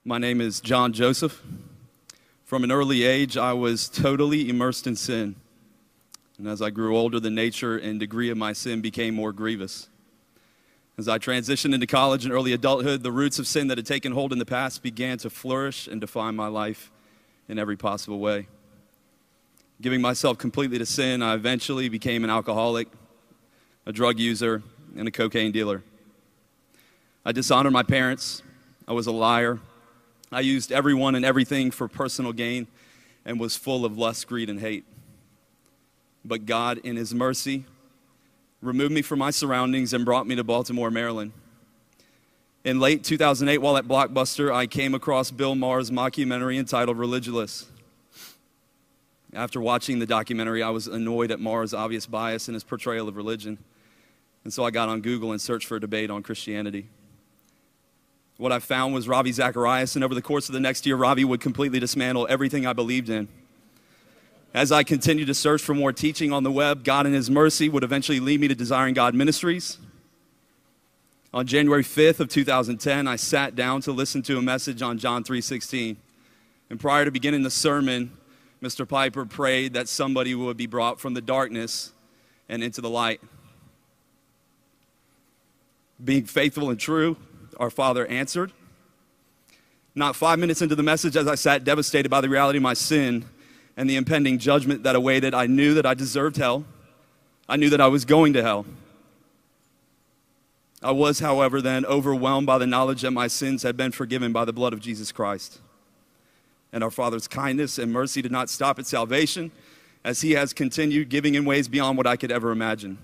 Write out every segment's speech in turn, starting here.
My name is John Joseph. From an early age, I was totally immersed in sin. And as I grew older, the nature and degree of my sin became more grievous. As I transitioned into college and early adulthood, the roots of sin that had taken hold in the past began to flourish and define my life in every possible way. Giving myself completely to sin, I eventually became an alcoholic, a drug user, and a cocaine dealer. I dishonored my parents. I was a liar. I used everyone and everything for personal gain and was full of lust, greed, and hate. But God, in His mercy, removed me from my surroundings and brought me to Baltimore, Maryland. In late 2008, while at Blockbuster, I came across Bill Maher's mockumentary entitled Religulous. After watching the documentary, I was annoyed at Maher's obvious bias in his portrayal of religion. And so I got on Google and searched for a debate on Christianity. What I found was Ravi Zacharias, and over the course of the next year, Ravi would completely dismantle everything I believed in. As I continued to search for more teaching on the web, God in His mercy would eventually lead me to Desiring God Ministries. On January 5th of 2010, I sat down to listen to a message on John 3:16. And prior to beginning the sermon, Mr. Piper prayed that somebody would be brought from the darkness and into the light. Being faithful and true, our Father answered. Not 5 minutes into the message, as I sat devastated by the reality of my sin and the impending judgment that awaited, I knew that I deserved hell. I knew that I was going to hell. I was, however, then overwhelmed by the knowledge that my sins had been forgiven by the blood of Jesus Christ. And our Father's kindness and mercy did not stop at salvation, as He has continued giving in ways beyond what I could ever imagine.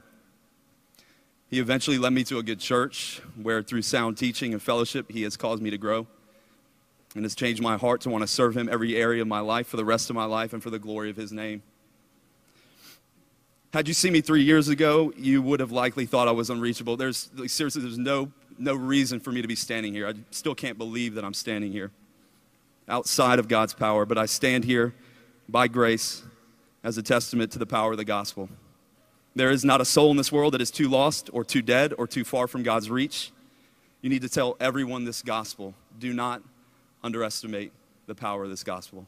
He eventually led me to a good church where through sound teaching and fellowship, He has caused me to grow and has changed my heart to want to serve Him every area of my life for the rest of my life and for the glory of His name. Had you seen me 3 years ago, you would have likely thought I was unreachable. Seriously, there's no reason for me to be standing here. I still can't believe that I'm standing here outside of God's power, but I stand here by grace as a testament to the power of the gospel. There is not a soul in this world that is too lost or too dead or too far from God's reach. You need to tell everyone this gospel. Do not underestimate the power of this gospel.